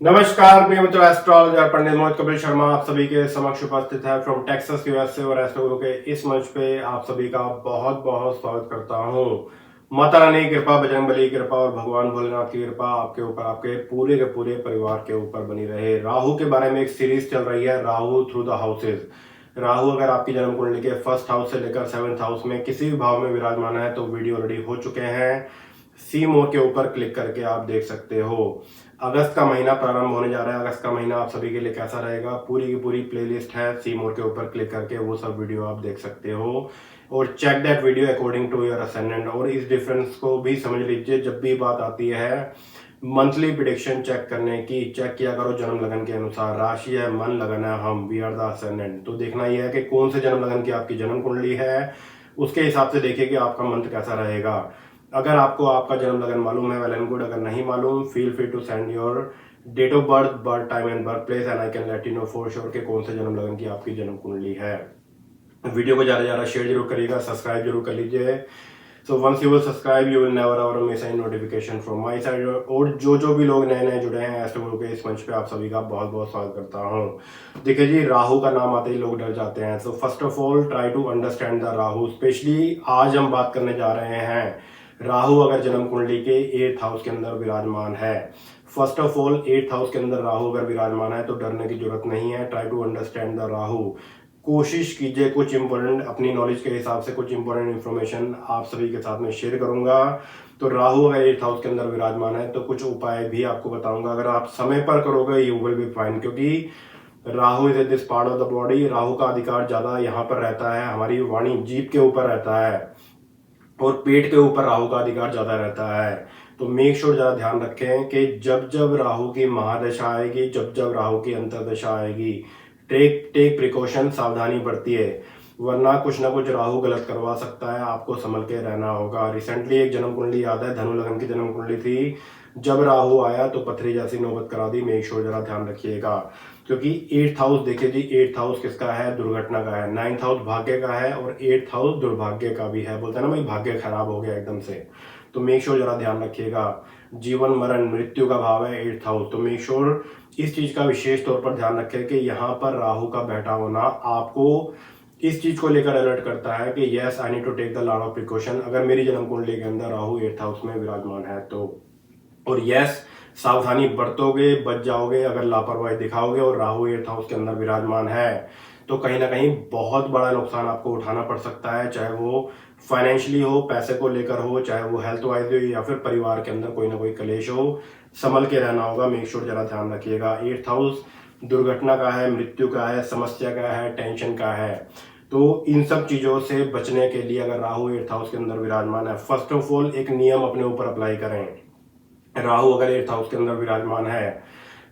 नमस्कार प्रिय मित्रों, एस्ट्रोलॉजर पंडित मोहित कपिल शर्मा आप सभी के समक्ष उपस्थित है फ्रॉम टेक्सास यूएसए और एस्ट्रो के इस मंच पे आप सभी का बहुत बहुत स्वागत करता हूँ। माता रानी की कृपा, बजरंगबली की कृपा और भगवान भोलेनाथ की कृपा आपके ऊपर, आपके पूरे के पूरे परिवार के ऊपर बनी रहे। राहु के बारे में एक सीरीज चल रही है, Rahu through the houses. Rahu अगर आपकी जन्म कुंडली के फर्स्ट हाउस से लेकर सेवंथ हाउस में किसी भी भाव में विराजमान है तो वीडियो ऑलरेडी हो चुके हैं। सी मोर के ऊपर क्लिक करके आप देख सकते हो। अगस्त का महीना प्रारंभ होने जा रहा है। अगस्त का महीना आप सभी के लिए कैसा रहेगा, पूरी की पूरी प्लेलिस्ट है, सी मोर के ऊपर क्लिक करके वो सब वीडियो आप देख सकते हो और check that video according to your ascendant. और इस डिफरेंस को भी समझ लीजिए, जब भी बात आती है मंथली प्रिडिक्शन चेक करने की, चेक किया करो जन्म लगन के अनुसार। राशि है, मन लगन है, हम वी आर द असेंडेंट। तो देखना यह है कि कौन से जन्म लगन की आपकी जन्म कुंडली है, उसके हिसाब से देखिए कि आपका मंथ कैसा रहेगा। अगर आपको आपका जन्म लगन मालूम है, वेल एंड गुड। अगर नहीं मालूम, feel free to send your date of birth, birth time and birth place and I can let you know for sure के कौन से जन्म लगन की आपकी जन्म कुंडली है। वीडियो को ज्यादा ज्यादा शेयर जरूर करिएगा, सब्सक्राइब जरूर कर लीजिए। So once you will subscribe you will never ever miss any notification from my side. और जो भी लोग नए नए जुड़े हैं एस्ट्रो के इस मंच पे, आप सभी का बहुत बहुत स्वागत करता हूँ। देखिए जी, राहु का नाम आते ही लोग डर जाते हैं। So first of all try to understand the Rahu. Specially आज हम बात करने जा रहे हैं राहु अगर जन्म कुंडली के 8th हाउस के अंदर विराजमान है। First of all 8th house के अंदर राहु अगर विराजमान है तो डरने की जरूरत नहीं है। Try to understand the Rahu. कोशिश कीजिए कुछ इंपॉर्टेंट, अपनी नॉलेज के हिसाब से कुछ इंपॉर्टेंट इन्फॉर्मेशन आप सभी के साथ में शेयर करूंगा। तो राहु अगर 8th हाउस के अंदर विराजमान है तो कुछ उपाय भी आपको बताऊंगा। अगर आप समय पर करोगे यू विल बी फाइन, क्योंकि Rahu is at this part of the body. Rahu का अधिकार ज्यादा यहाँ पर रहता है, हमारी वाणी जीभ के ऊपर रहता है और पेट के ऊपर राहु का अधिकार ज्यादा रहता है। तो मेक श्योर ज्यादा ध्यान रखें कि जब जब राहु की महादशा आएगी, जब जब राहु की अंतरदशा आएगी, टेक टेक प्रिकॉशन, सावधानी बरतिए, वरना कुछ ना कुछ राहु गलत करवा सकता है। आपको संभल के रहना होगा। रिसेंटली एक जन्म कुंडली याद है, धनु लगन की जन्म कुंडली थी, जब राहु आया तो पथरी जैसी नौबत करा दी। मेक श्योर जरा ध्यान रखिएगा, क्योंकि 8th हाउस देखिए जी, 8th हाउस किसका है, दुर्घटना का है। 9th हाउस भाग्य का है और 8th हाउस दुर्भाग्य का भी है। बोलते हैं ना भाई, भाग्य खराब हो गया एकदम से। तो मेक श्योर जरा ध्यान रखिएगा। जीवन मरण मृत्यु का भाव है 8th हाउस। तो मेक श्योर इस चीज का विशेष तौर पर ध्यान रखें कि यहाँ पर राहु का बैठा होना आपको इस चीज को लेकर अलर्ट करता है कि yes I need to take the lot of precaution. अगर मेरी जन्म कुंडली के अंदर राहु 8th हाउस में विराजमान है तो, और यस सावधानी बरतोगे बच जाओगे। अगर लापरवाही दिखाओगे और राहु 8th हाउस के अंदर विराजमान है तो कहीं ना कहीं बहुत बड़ा नुकसान आपको उठाना पड़ सकता है, चाहे वो फाइनेंशियली हो, पैसे को लेकर हो, चाहे वो हेल्थ वाइज हो, या फिर परिवार के अंदर कोई ना कोई कलेश हो। संभल के रहना होगा। मेक श्योर जरा ध्यान रखिएगा। 8th हाउस दुर्घटना का है, मृत्यु का है, समस्या का है, टेंशन का है। तो इन सब चीजों से बचने के लिए अगर राहु 8th हाउस के अंदर विराजमान है, फर्स्ट ऑफ ऑल एक नियम अपने ऊपर अप्लाई करें। राहु अगर 8th हाउस के अंदर विराजमान है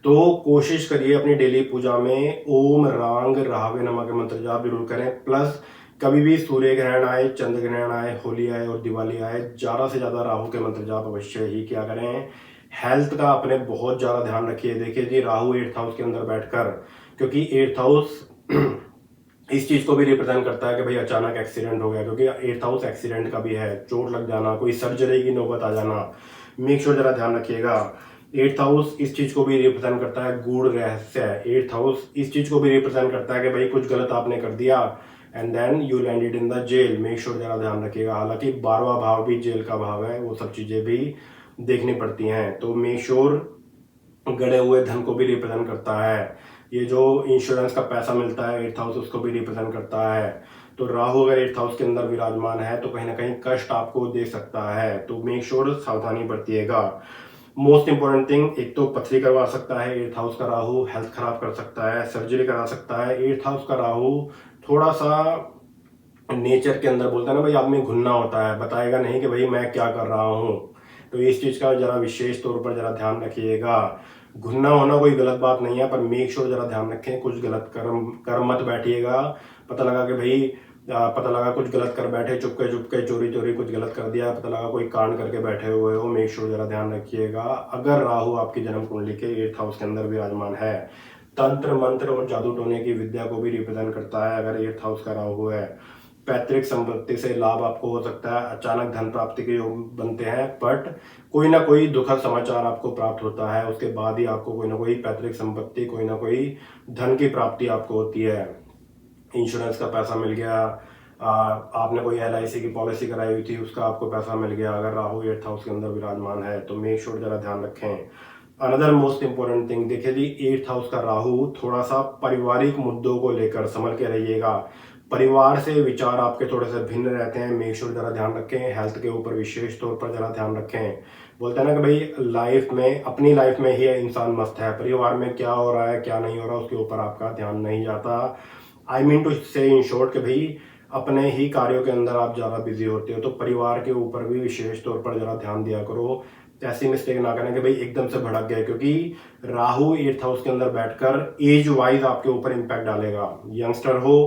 तो कोशिश करिए अपनी डेली पूजा में ओम रांग राहवे नमः के मंत्र जाप जरूर करें। प्लस कभी भी सूर्य ग्रहण आए, चंद्र ग्रहण आए, होली आए और दिवाली आए, ज्यादा से ज्यादा राहु के मंत्र जाप अवश्य ही किया करें। हेल्थ का अपने बहुत ज्यादा ध्यान रखिए। देखिए जी, राहु 8th हाउस के अंदर बैठकर, क्योंकि 8th हाउस इस चीज को भी रिप्रेजेंट करता है कि भाई अचानक एक्सीडेंट हो गया, क्योंकि 8th हाउस एक्सीडेंट का भी है, चोट लग जाना, कोई सर्जरी की नौबत आ जाना। मेक श्योर जरा ध्यान रखिएगा। 8th हाउस इस चीज को भी रिप्रेजेंट करता है, गूढ़ रहस्य है। 8th हाउस इस चीज को भी रिप्रेजेंट करता है कि भाई कुछ गलत आपने कर दिया and then you landed in the jail. Make sure जरा ध्यान रखिएगा। हालांकि 12वां भाव भी जेल का भाव है, वो सब चीजें भी देखनी पड़ती हैं। तो मेक श्योर गड़े हुए धन को भी रिप्रेजेंट करता है। ये जो इंश्योरेंस का पैसा मिलता है 8th हाउस, उसको भी रिप्रेजेंट करता है। तो राहु अगर 8th हाउस के अंदर विराजमान है तो कहीं ना कहीं कष्ट आपको दे सकता है। तो मेक श्योर सावधानी बरतिएगा। मोस्ट इंपॉर्टेंट थिंग, एक तो पथरी करवा सकता है 8th हाउस का राहु, हेल्थ खराब कर सकता है, सर्जरी करा सकता है। 8th हाउस का राहु थोड़ा सा नेचर के अंदर, बोलता है ना भाई, आदमी घुन्ना होता है, बताएगा नहीं कि भाई मैं क्या कर रहा हूँ। तो इस चीज का जरा विशेष तौर पर जरा ध्यान रखिएगा। घुन्ना होना कोई गलत बात नहीं है, पर मेक श्योर जरा ध्यान रखें, कुछ गलत कर्म कर मत बैठिएगा। पता लगा कि भाई पता लगा कुछ गलत कर बैठे, चुपके चुपके चोरी चोरी कुछ गलत कर दिया, पता लगा कोई कांड करके बैठे हुए हो। मेक श्योर जरा ध्यान रखिएगा। अगर राहु आपकी जन्म कुंडली के 8th हाउस के अंदर विराजमान है, तंत्र मंत्र और जादू टोने की विद्या को भी रिप्रेजेंट करता है। अगर 8th हाउस का राहु है, पैतृक संपत्ति से लाभ आपको हो सकता है, अचानक धन प्राप्ति के योग बनते हैं, बट कोई ना कोई दुखद समाचार आपको प्राप्त होता है, उसके बाद ही आपको कोई ना कोई पैतृक संपत्ति, कोई ना कोई धन की प्राप्ति आपको होती है। इंश्योरेंस का पैसा मिल गया, आपने कोई LIC की पॉलिसी कराई हुई थी, उसका आपको पैसा मिल गया। अगर राहु 8th हाउस के अंदर विराजमान है तो मेक श्योर जरा ध्यान रखें। अनदर मोस्ट इंपॉर्टेंट थिंग, देखिए जी 8th हाउस का राहु थोड़ा सा पारिवारिक मुद्दों को लेकर संभल के रहिएगा। परिवार से विचार आपके थोड़े से भिन्न रहते हैं, मेक श्योर जरा ध्यान रखें। हेल्थ के ऊपर विशेष तौर पर जरा ध्यान रखें। बोलते हैं ना कि भाई लाइफ में, अपनी लाइफ में ही इंसान मस्त है, परिवार में क्या हो रहा है क्या नहीं हो रहा उसके ऊपर आपका ध्यान नहीं जाता। आई मीन टू से इन शॉर्ट कि भाई अपने ही कार्यों के अंदर आप ज़्यादा बिजी होते हो, तो परिवार के ऊपर भी विशेष तौर पर ज़रा ध्यान दिया करो। ऐसी मिस्टेक ना करें कि भाई एकदम से भड़क गए, क्योंकि राहु 8th हाउस के अंदर बैठकर एज वाइज आपके ऊपर इम्पैक्ट डालेगा। यंगस्टर हो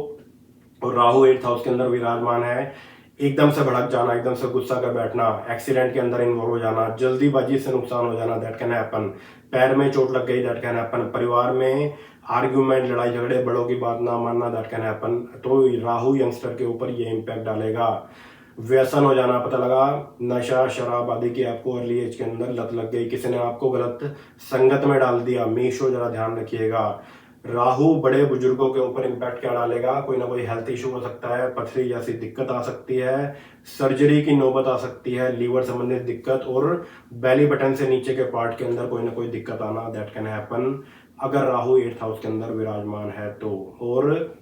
और राहु 8th हाउस के अंदर विराजमान है, एकदम से भड़क जाना, एकदम से गुस्सा कर बैठना, एक्सीडेंट के अंदर इन्वॉल्व हो जाना, जल्दीबाजी से नुकसान हो जाना, दैट कैन हैपन। पैर में चोट लग गई, दैट कैन हैपन। परिवार में आर्ग्यूमेंट, लड़ाई झगड़े, बड़ों की बात ना मानना, दैट कैन हैपन। तो राहु यंगस्टर के ऊपर ये इम्पैक्ट डालेगा। व्यसन हो जाना, पता लगा नशा शराब आदि की आपको अर्ली एज के अंदर लत लग गई, किसी ने आपको गलत संगत में डाल दिया, मेषो जरा ध्यान रखिएगा। राहु बड़े बुजुर्गों के ऊपर इम्पैक्ट क्या डालेगा, कोई ना कोई हेल्थ इशू हो सकता है, पथरी जैसी दिक्कत आ सकती है, सर्जरी की नौबत आ सकती है, लीवर संबंधित दिक्कत, और बेली बटन से नीचे के पार्ट के अंदर कोई ना कोई दिक्कत आना, दैट कैन हैपन अगर राहु 8th हाउस के अंदर विराजमान है तो। और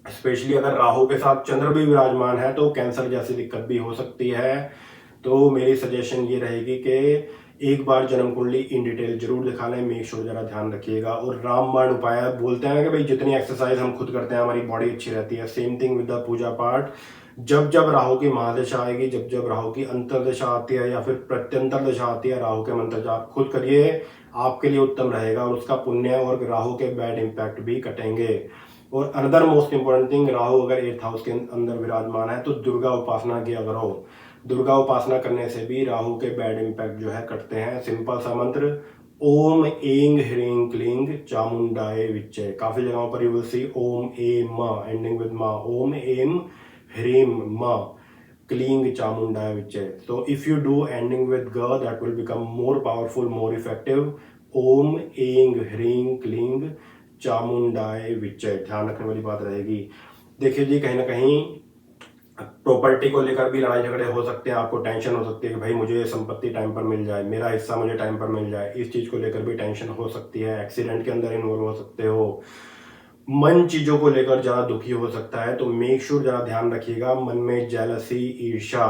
स्पेशली अगर राहु के साथ चंद्र भी विराजमान है तो कैंसर जैसी दिक्कत भी हो सकती है। तो मेरी सजेशन ये रहेगी कि एक बार जन्म कुंडली इन डिटेल जरूर दिखा लें, मेक श्योर जरा ध्यान रखिएगा। और रामबाण उपाय बोलते हैं कि भाई जितनी एक्सरसाइज हम खुद करते हैं हमारी बॉडी अच्छी रहती है, सेम थिंग विद द पूजा पाठ। जब जब राहु की महादशा आएगी, जब जब राहु की अंतरदशा आती है या फिर प्रत्यंतर दशा आती है, राहु के मंत्र जाप खुद करिए, आपके लिए उत्तम रहेगा और उसका पुण्य और राहु के बैड इंपैक्ट भी कटेंगे। और another most important thing, Rahu अगर 8th हाउस के अंदर विराजमान है तो दुर्गा उपासना किया करो। दुर्गा उपासना करने से भी राहु के बैड इंपैक्ट जो है कटते हैं। सिंपल सा मंत्र, ओम ऐंग ह्रीं क्लीं चामुंडाय विच्चे। काफी जगहों पर you will see Om M M ending with M, Om M ह्रीं म क्लीं चामुंडाय विच्चे। So if you do ending with g, that will become more powerful, more effective. ओम ऐंग ह्रीं क्लीं चामुंडाय विच्चे, ध्यान रखने वाली बात रहेगी। देखिए जी, कहीं ना कहीं प्रॉपर्टी को लेकर भी लड़ाई झगड़े हो सकते हैं, आपको टेंशन हो सकती है कि भाई मुझे संपत्ति टाइम पर मिल जाए, मेरा हिस्सा मुझे टाइम पर मिल जाए, इस चीज को लेकर भी टेंशन हो सकती है। एक्सीडेंट के अंदर इन्वॉल्व हो सकते हो, मन चीजों को लेकर ज्यादा दुखी हो सकता है। तो मेक श्योर जरा ध्यान रखिएगा। मन में जेलसी, ईर्ष्या,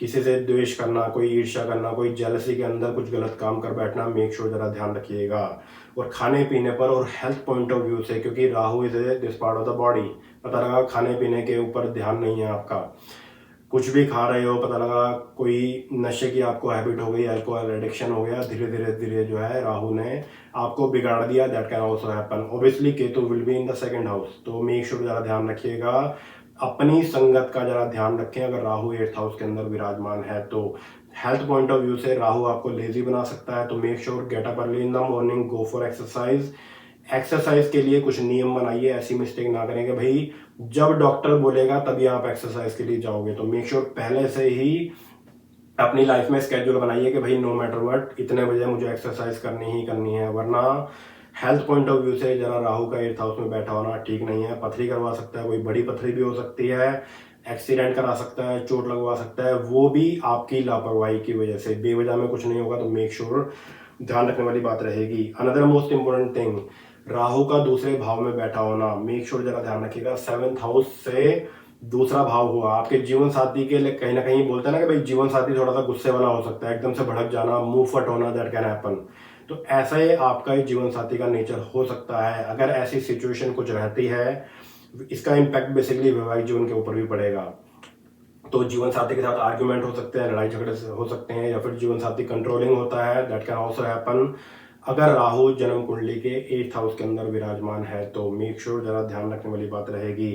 किसी से द्वेष करना, कोई ईर्ष्या करना, कोई जेलसी के अंदर कुछ गलत काम कर बैठना, मेक श्योर जरा ध्यान रखिएगा। और खाने पीने पर और हेल्थ पॉइंट ऑफ व्यू से, क्योंकि Rahu is this part of the body, पता लगा खाने पीने के ऊपर ध्यान नहीं है आपका, कुछ भी खा रहे हो, पता लगा कोई नशे की आपको हैबिट हो गई, अल्कोहल एडिक्शन हो गया, धीरे धीरे धीरे जो है राहु ने आपको बिगाड़ दिया, that can also happen. Obviously Ketu will be in the 2nd house, तो मेक श्योर जरा ध्यान रखिएगा, अपनी संगत का जरा ध्यान रखें। अगर राहु 8th हाउस के अंदर विराजमान है तो हेल्थ पॉइंट ऑफ व्यू से राहु आपको लेजी बना सकता है, तो make sure get up early in the morning, go for exercise. Exercise के लिए कुछ नियम बनाइए, ऐसी मिस्टेक ना करें कि भाई जब डॉक्टर बोलेगा तभी आप एक्सरसाइज के लिए जाओगे। तो मेक श्योर पहले से ही अपनी लाइफ में स्केड्यूल बनाइए कि भाई नो मैटर व्हाट इतने बजे मुझे एक्सरसाइज करनी ही करनी है, वरना हेल्थ पॉइंट ऑफ व्यू से जरा राहु का 8th हाउस में बैठा होना ठीक नहीं है। पथरी करवा सकता है, कोई बड़ी पथरी भी हो सकती है, एक्सीडेंट करा सकता है, चोट लगवा सकता है, वो भी आपकी लापरवाही की वजह से। बेवजह में कुछ नहीं होगा, तो मेक श्योर ध्यान रखने वाली बात रहेगी। Another most important thing, Rahu का दूसरे भाव में बैठा होना, मेक श्योर जरा ध्यान रखिएगा। 7th हाउस से दूसरा भाव हुआ आपके जीवन साथी के लिए, कहीं ना कहीं बोलते हैं ना कि भाई जीवन साथी थोड़ा सा गुस्से वाला हो सकता है, एकदम से भड़क जाना, मुंह फट होना, दैट कैन हैपन। तो ऐसे आपका जीवन साथी का नेचर हो सकता है। अगर ऐसी सिचुएशन कुछ रहती है, इसका इम्पैक्ट बेसिकली वैवाहिक जीवन के ऊपर भी पड़ेगा। तो जीवन साथी के साथ आर्ग्यूमेंट हो सकते हैं, लड़ाई झगड़े हो सकते हैं, या फिर जीवन साथी कंट्रोलिंग होता है, दैट कैन आल्सो हैपन अगर राहु जन्म कुंडली के 8th हाउस के अंदर विराजमान है। तो मेक श्योर जरा ध्यान रखने वाली बात रहेगी।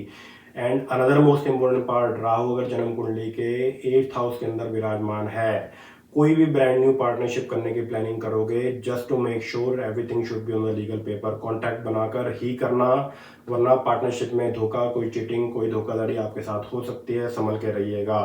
And another most important part, Rahu अगर जन्म कुंडली के 8th हाउस के अंदर विराजमान है, कोई भी ब्रांड न्यू पार्टनरशिप करने की प्लानिंग करोगे, just to make sure everything should be on the legal paper, contract बनाकर ही करना, वरना पार्टनरशिप में धोखा, कोई चीटिंग, कोई धोखाधड़ी आपके साथ हो सकती है, संभल के रहिएगा।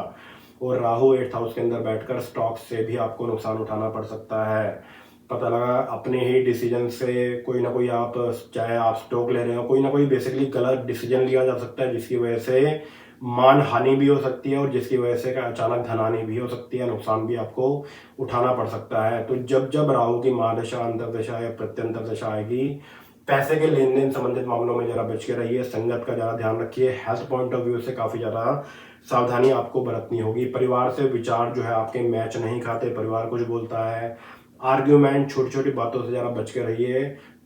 और राहु 8th हाउस के अंदर बैठकर स्टॉक से भी आपको नुकसान उठाना पड़ सकता है। पता लगा अपने ही डिसीजन से कोई ना कोई आप, चाहे आप स्टॉक ले रहे हो, कोई ना कोई बेसिकली गलत डिसीजन लिया जा सकता है, जिसकी वजह से मान हानि भी हो सकती है और जिसकी वजह से अचानक धनहानि भी हो सकती है, नुकसान भी आपको उठाना पड़ सकता है। तो जब जब राहु की महादशा, अंतरदशा या प्रत्यंतर दशा आएगी, पैसे के लेन देन संबंधित मामलों में जरा बच के रहिए, संगत का ज्यादा ध्यान रखिए, हेल्थ पॉइंट ऑफ व्यू से काफी ज्यादा सावधानी आपको बरतनी होगी। परिवार से विचार जो है आपके मैच नहीं खाते, परिवार कुछ बोलता है, आर्ग्यूमेंट, छोटी छोटी बातों से जरा बच के रहिए,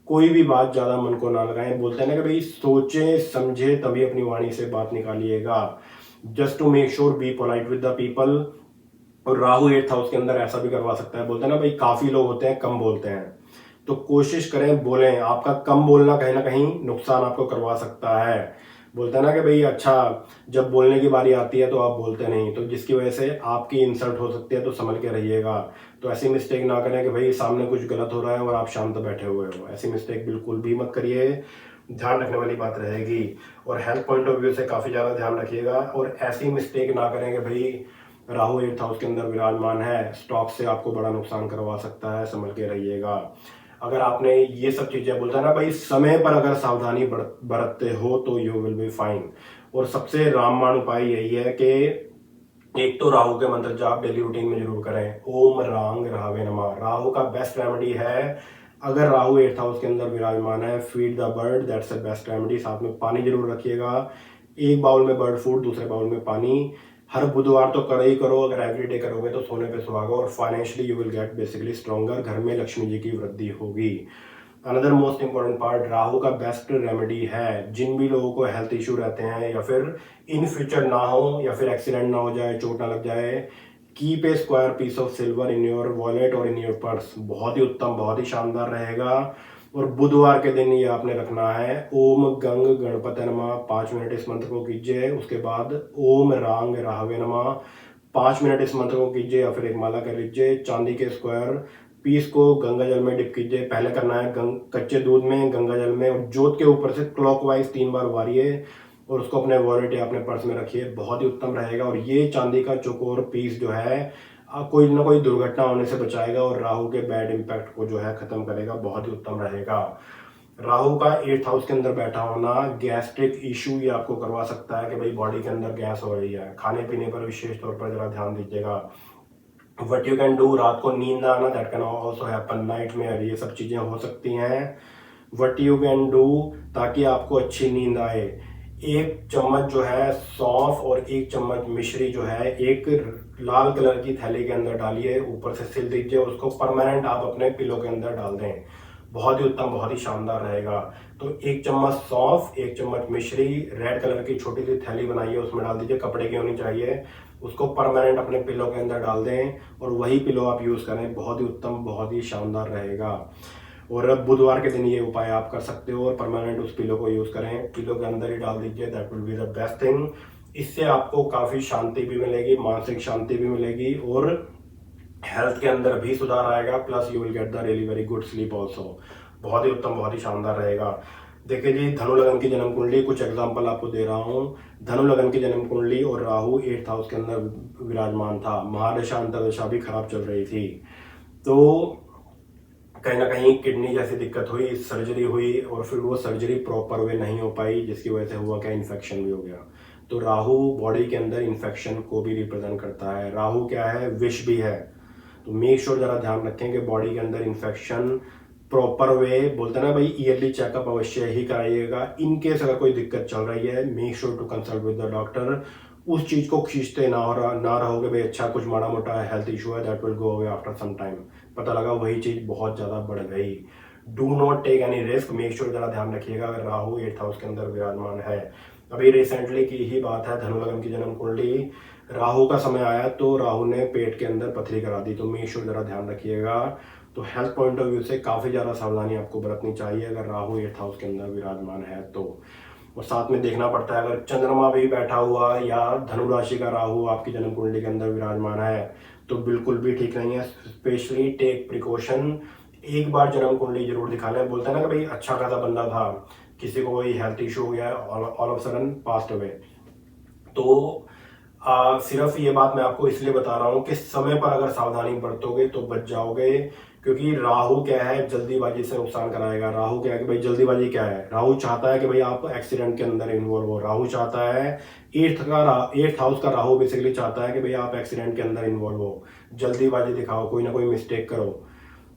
कोई भी बात ज्यादा मन को ना लगाएं। बोलते हैं ना कि भाई सोचे समझे तभी अपनी वाणी से बात निकालिएगा। Just to make sure be polite with the people. और राहु 8th हाउस के अंदर ऐसा भी करवा सकता है, बोलते हैं ना भाई काफी लोग होते हैं कम बोलते हैं, तो कोशिश करें बोलें। आपका कम बोलना कहीं ना कहीं नुकसान आपको करवा सकता है। बोलते हैं ना कि भाई अच्छा, जब बोलने की बारी आती है तो आप बोलते नहीं, तो जिसकी वजह से आपकी इंसल्ट हो सकती है, तो संभल के रहिएगा। तो ऐसी मिस्टेक ना करें कि भाई सामने कुछ गलत हो रहा है और आप शांत बैठे हुए हो, ऐसी मिस्टेक बिल्कुल भी मत करिए, ध्यान रखने वाली बात रहेगी। और हेल्थ पॉइंट ऑफ व्यू से काफी ज्यादा ध्यान रखिएगा और ऐसी मिस्टेक ना करें कि भाई राहु 8th हाउस के अंदर विराजमान है, स्टॉक से आपको बड़ा नुकसान करवा सकता है, संभल के रहिएगा। अगर आपने ये सब चीजें, बोलता है ना भाई समय पर अगर सावधानी बरतते हो तो यू विल बी फाइन। और सबसे रामबाण उपाय यही है कि एक तो राहु के मंत्र जाप डेली रूटीन में जरूर करें, ओम रांग राहवे नमः। राहु का बेस्ट रेमेडी है, अगर राहु 8th हाउस के अंदर विराजमान है, feed the bird, that's the best remedy. साथ में पानी जरूर रखिएगा, एक बाउल में बर्ड फूड, दूसरे बाउल में पानी। हर बुधवार तो करो ही करो, अगर एवरीडे करोगे तो सोने पे सुहागा और financially you will get basically stronger, घर में लक्ष्मी जी की वृद्धि होगी। Another most important part, Rahu का बेस्ट रेमेडी है, जिन भी लोगों को हेल्थ इश्यू रहते हैं या फिर इन फ्यूचर ना हो या फिर एक्सीडेंट ना हो जाए, चोट ना लग जाए, keep a square piece of silver in your wallet और इन योर पर्स। बहुत ही उत्तम, बहुत ही शानदार रहेगा। और बुधवार के दिन ये आपने रखना है, ओम गंग गणपति नमः 5 मिनट इस मंत्र को कीजिए, उसके बाद ओम रांग राहवे नमः 5 मिनट इस मंत्र को कीजिए या फिर एक माला कर लीजिए। चांदी के स्क्वायर पीस को गंगा जल में डिप कीजिए, पहले करना है कच्चे दूध में, गंगा जल में, और जोत के ऊपर से क्लॉकवाइज 3 बार वारिए और उसको अपने वॉलेट या अपने पर्स में रखिए, बहुत ही उत्तम रहेगा। और ये चांदी का चौकोर पीस जो है कोई ना कोई दुर्घटना होने से बचाएगा और राहु के बैड इंपैक्ट को जो है खत्म करेगा, बहुत ही उत्तम रहेगा। राहु का 8th हाउस के अंदर बैठा होना गैस्ट्रिक इशू ये आपको करवा सकता है कि भाई बॉडी के अंदर गैस हो रही है, खाने पीने पर विशेष तौर पर जरा ध्यान दीजिएगा। वट यू कैन डू, रात को नींद ना आना, that can also happen, night में ये सब चीजें हो सकती हैं। वट यू कैन डू, ताकि आपको अच्छी नींद आए, 1 चम्मच जो है सौंफ और 1 चम्मच मिश्री जो है एक लाल कलर की थैली के अंदर डालिए, ऊपर से सिल दीजिए, उसको परमानेंट आप अपने पिलो के अंदर डाल दें, बहुत ही उत्तम, बहुत ही शानदार रहेगा। तो 1 चम्मच सौंफ, 1 चम्मच मिश्री, रेड कलर की छोटी सी थैली बनाइए, उसमें डाल दीजिए, कपड़े की होनी चाहिए, उसको परमानेंट अपने पिलो के अंदर डाल दें और वही पिलो आप यूज करें, बहुत ही उत्तम, बहुत ही शानदार रहेगा। और अब बुधवार के दिन ये उपाय आप कर सकते हो और परमानेंट उस पिलो को यूज करें, पिलो के अंदर ही डाल दीजिए, that will be the best thing. इससे आपको काफी शांति भी मिलेगी, मानसिक शांति भी मिलेगी और हेल्थ के अंदर भी सुधार आएगा, plus you will get the really very good sleep also, बहुत ही उत्तम, बहुत ही शानदार रहेगा। देखिए जी, धनु लगन की जन्म कुंडली, कुछ एग्जांपल आपको दे रहा हूँ। धनु लगन की जन्म कुंडली और राहु 8th हाउस के अंदर विराजमान था, महादशा अंतरदशा भी खराब चल रही थी, तो कहीं ना कहीं किडनी जैसी दिक्कत हुई, सर्जरी हुई और फिर वो सर्जरी प्रॉपर वे नहीं हो पाई, जिसकी वजह से हुआ क्या, इन्फेक्शन भी हो गया। तो राहु बॉडी के अंदर इन्फेक्शन को भी रिप्रेजेंट करता है, राहु क्या है, विष भी है। तो मेक श्योर जरा ध्यान रखें कि बॉडी के अंदर इन्फेक्शन प्रॉपर वे, बोलते हैं ना भाई ईयरली चेकअप अवश्य ही कराइएगा। इनकेस अगर कोई दिक्कत चल रही है, make sure to consult with the doctor. उस चीज को खींचते ना रहोगे भाई, अच्छा कुछ माड़ा मोटा हेल्थ इशू है, that will go away after some time, पता लगा वही चीज बहुत ज्यादा बढ़ गई। Do not take any risk, make sure जरा ध्यान रखिएगा अगर राहु 8th हाउस के अंदर विराजमान है। अभी रिसेंटली की ही बात है, धनु लगन की जन्म कुंडली, राहु का समय आया तो राहु ने पेट के अंदर पथरी करा दी, तो मेक श्योर जरा ध्यान रखिएगा। तो हेल्थ पॉइंट ऑफ व्यू से काफी ज्यादा सावधानी आपको बरतनी चाहिए अगर राहु 8th हाउस के अंदर विराजमान है तो। और साथ में देखना पड़ता है, अगर चंद्रमा भी बैठा हुआ या धनु राशि का राहु आपकी जन्म कुंडली के अंदर विराजमान है तो बिल्कुल भी ठीक नहीं है, स्पेशली टेक प्रिकॉशन। एक बार जन्म कुंडली जरूर दिखा लें, बोलते हैं ना कि भाई अच्छा खासा बंदा था, किसी को कोई हेल्थ इशू हो गया, all of sudden passed away, तो सिर्फ ये बात मैं आपको इसलिए बता रहा हूँ कि समय पर अगर सावधानी बरतोगे तो बच जाओगे। क्योंकि राहु क्या है, जल्दीबाजी से नुकसान कराएगा। राहु क्या है कि भाई जल्दीबाजी क्या है, राहु चाहता है कि भाई आप एक्सीडेंट के अंदर इन्वॉल्व हो। राहु चाहता है, एट्थ हाउस का राहु बेसिकली चाहता है कि भाई आप एक्सीडेंट के अंदर इन्वॉल्व हो, जल्दीबाजी दिखाओ, कोई ना कोई मिस्टेक करो,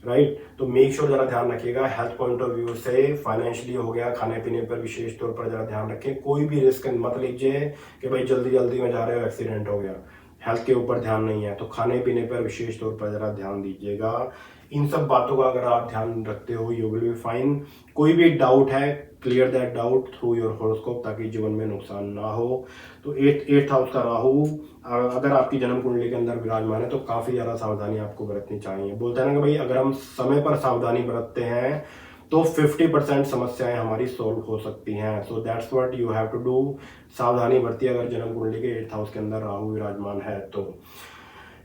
राइट। तो मेक श्योर जरा ध्यान रखिएगा हेल्थ पॉइंट ऑफ व्यू से, फाइनेंशियली हो गया, खाने पीने पर विशेष तौर पर जरा ध्यान रखें। कोई भी रिस्क मत लीजिए कि भाई जल्दी जल्दी में जा रहे हो एक्सीडेंट हो गया, हेल्थ के ऊपर ध्यान नहीं है। तो खाने पीने पर विशेष तौर पर जरा ध्यान दीजिएगा। इन सब बातों का अगर आप ध्यान रखते हो यू विल बी फाइन। कोई भी डाउट है, clear that doubt through your horoscope, ताकि जीवन में नुकसान ना हो। तो एट्थ हाउस का राहु अगर आपकी जन्म कुंडली के अंदर विराजमान है तो काफी ज्यादा सावधानी आपको बरतनी चाहिए। बोलते हैं ना कि भाई अगर हम समय पर सावधानी बरतते हैं तो 50% समस्याएं हमारी सॉल्व हो सकती हैं। So that's what you have to do. सावधानी बरतिए अगर जन्म कुंडली के 8th हाउस के अंदर राहु विराजमान है तो।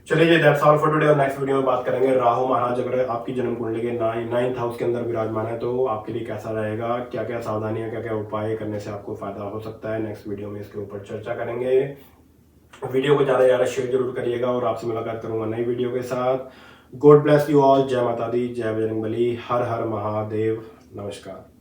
चलिए, दैट्स ऑल फॉर टुडे। और नेक्स्ट वीडियो में बात करेंगे राहु महाराज अगर आपकी जन्म कुंडली के 9th हाउस के अंदर विराजमान है तो आपके लिए कैसा रहेगा, क्या क्या सावधानियां, क्या क्या उपाय करने से आपको फायदा हो सकता है। नेक्स्ट वीडियो में इसके ऊपर चर्चा करेंगे। वीडियो को ज्यादा ज्यादा शेयर जरूर करिएगा और आपसे मुलाकात करूंगा नई वीडियो के साथ। God bless you all. जय माता दी, जय बजरंगबली, हर हर महादेव, नमस्कार।